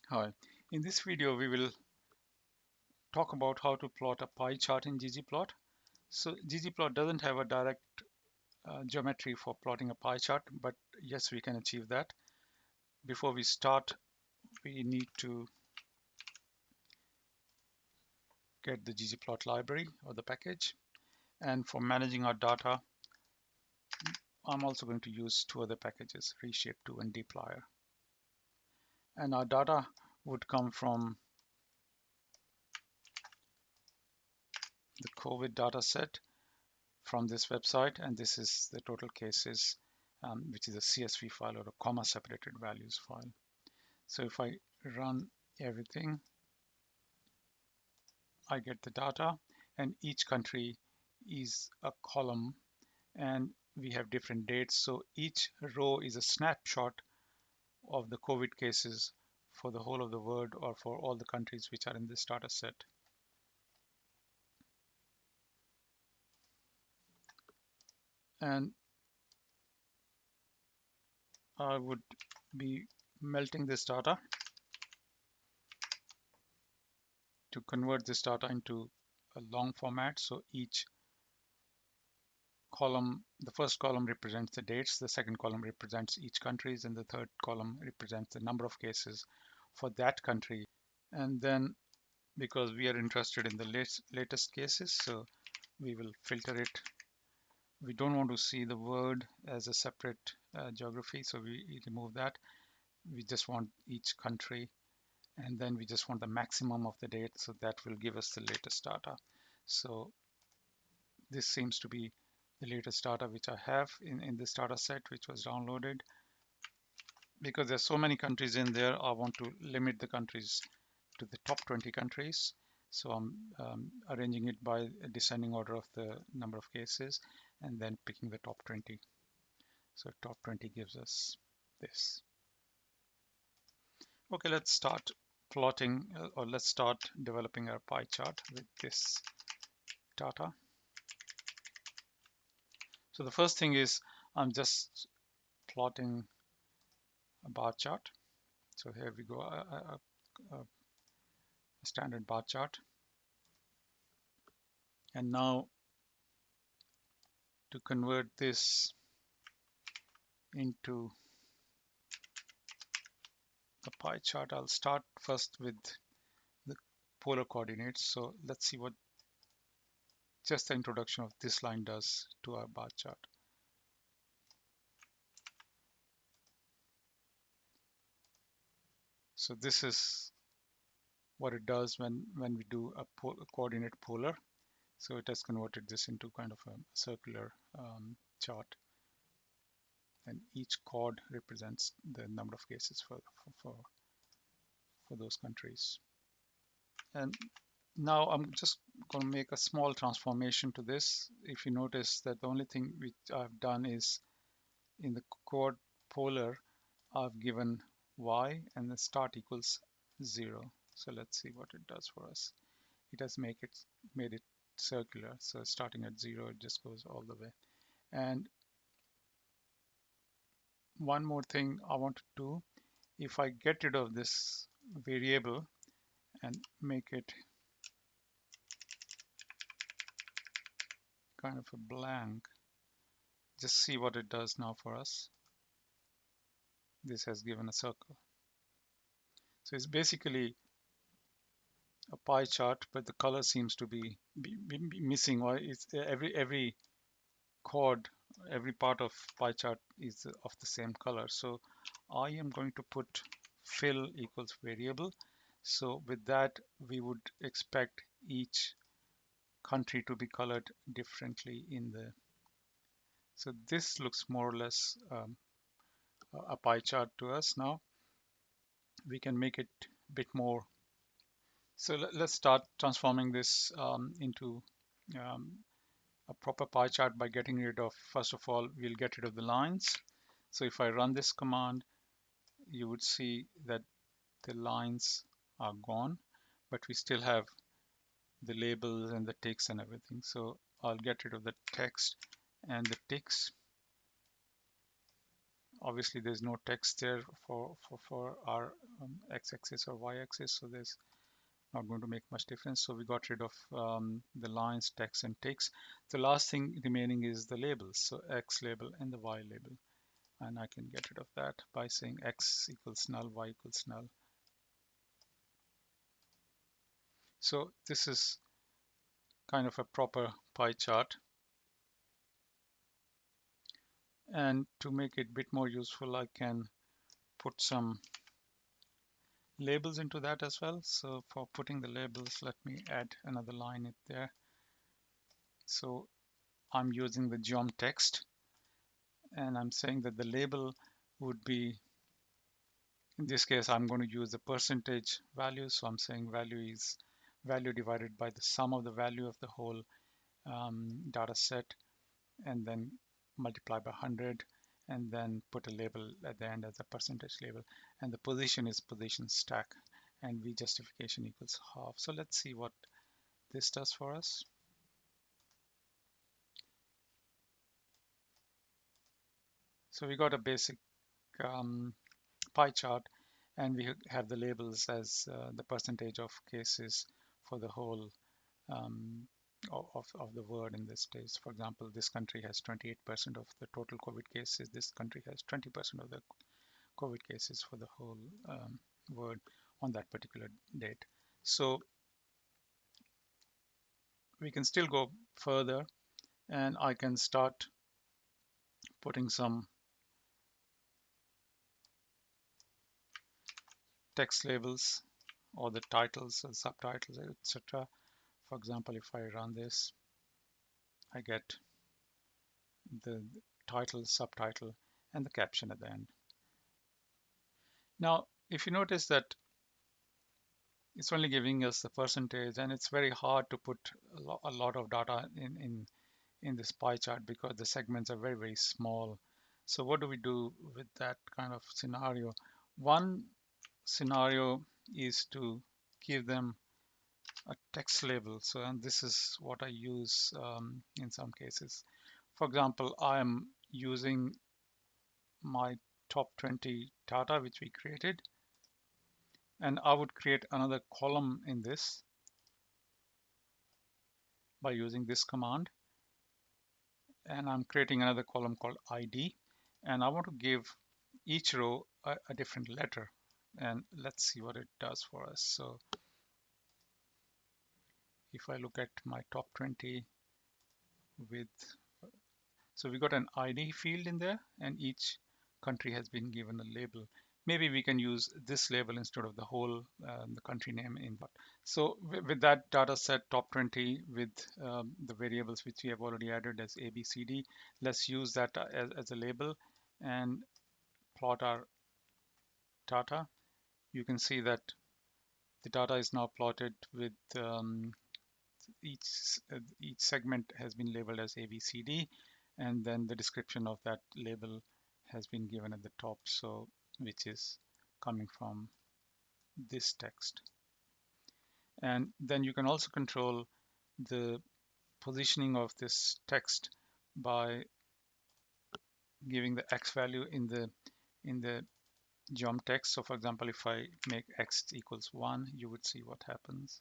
Hi, in this video we will talk about how to plot a pie chart in ggplot. So ggplot doesn't have a direct geometry for plotting a pie chart, but yes, we can achieve that. Before we start, we need to get the ggplot library or the package. And for managing our data, I'm also going to use two other packages, reshape2 and dplyr. And our data would come from the COVID data set from this website, and this is the total cases, which is a CSV file or a comma separated values file. So if I run everything, I get the data, and each country is a column, and we have different dates. So each row is a snapshot of the COVID cases for the whole of the world or for all the countries which are in this data set. And I would be melting this data to convert this data into a long format. So each column, the first column represents the dates, the second column represents each countries, and the third column represents the number of cases for that country. And then because we are interested in the latest cases, so we will filter it. We don't want to see the word as a separate geography, so we remove that. We just want each country, and then we just want the maximum of the date, so that will give us the latest data. So this seems to be the latest data which I have in this data set which was downloaded. Because there's so many countries in there, I want to limit the countries to the top 20 countries. So I'm arranging it by a descending order of the number of cases and then picking the top 20. So top 20 gives us this. Okay, let's start plotting or let's start developing our pie chart with this data. So the first thing is I'm just plotting a bar chart. So here we go, a standard bar chart. And now to convert this into a pie chart, I'll start first with the polar coordinates. So let's see what just the introduction of this line does to our bar chart. So this is what it does when we do a coordinate polar. So it has converted this into kind of a circular chart, and each chord represents the number of cases for those countries. And now I'm just going to make a small transformation to this. If you notice that the only thing which I've done is in the chord polar, I've given y and the start equals 0. So let's see what it does for us. It has made it circular. So starting at 0, it just goes all the way. And one more thing I want to do, if I get rid of this variable and make it kind of a blank, just see what it does now for us. This has given a circle. So it's basically a pie chart, but the color seems to be missing, or it's every chord, every part of pie chart is of the same color. So I am going to put fill equals variable. So with that, we would expect each country to be colored differently in the. So this looks more or less a pie chart to us now. We can make it a bit more. So let's start transforming this into um, a proper pie chart by getting rid of, first of all, we'll get rid of the lines. So if I run this command, you would see that the lines are gone, but we still have the labels and the ticks and everything. So I'll get rid of the text and the ticks. Obviously there's no text there for our x-axis or y-axis, so there's not going to make much difference. So we got rid of the lines, text, and ticks. The last thing remaining is the labels, so x label and the y label, and I can get rid of that by saying x equals null, y equals null. So this is kind of a proper pie chart, and to make it a bit more useful, I can put some labels into that as well. So for putting the labels, let me add another line in there. So I'm using the geom text, and I'm saying that the label would be, in this case, I'm going to use the percentage value. So I'm saying value is value divided by the sum of the value of the whole data set, and then multiply by 100, and then put a label at the end as a percentage label. And the position is position stack, and v justification equals half. So let's see what this does for us. So we got a basic pie chart, and we have the labels as the percentage of cases for the whole of the world in this case. For example, this country has 28% of the total COVID cases. This country has 20% of the COVID cases for the whole world on that particular date. So we can still go further, and I can start putting some text labels or the titles or subtitles, etc. For example, if I run this, I get the title, subtitle, and the caption at the end. Now, if you notice that it's only giving us the percentage, and it's very hard to put a lot of data in this pie chart because the segments are very, very small. So what do we do with that kind of scenario? One scenario is to give them a text label. So, and this is what I use in some cases. For example, I am using my top 20 data which we created, and I would create another column in this by using this command, and I'm creating another column called ID, and I want to give each row a different letter, and let's see what it does for us. So if I look at my top 20 with, so we got an ID field in there, and each country has been given a label. Maybe we can use this label instead of the whole the country name input. So with that data set top 20 with the variables which we have already added as A, B, C, D, let's use that as a label and plot our data. You can see that the data is now plotted with each segment has been labeled as A, B, C, D, and then the description of that label has been given at the top, so which is coming from this text. And then you can also control the positioning of this text by giving the x value in the geom text. So for example, if I make x equals 1, you would see what happens.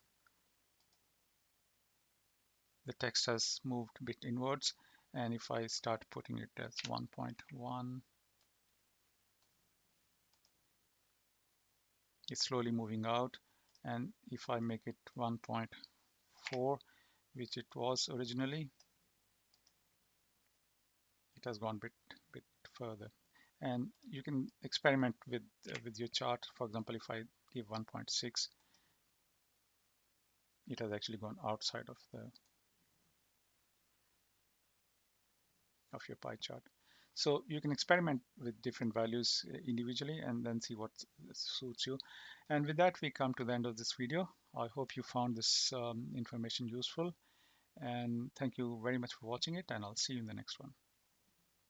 The text has moved a bit inwards, and if I start putting it as 1.1, it's slowly moving out, and if I make it 1.4, which it was originally, it has gone bit further. And you can experiment with your chart. For example, if I give 1.6, it has actually gone outside of your pie chart. So you can experiment with different values individually and then see what suits you. And with that, we come to the end of this video. I hope you found this information useful, and thank you very much for watching it, and I'll see you in the next one.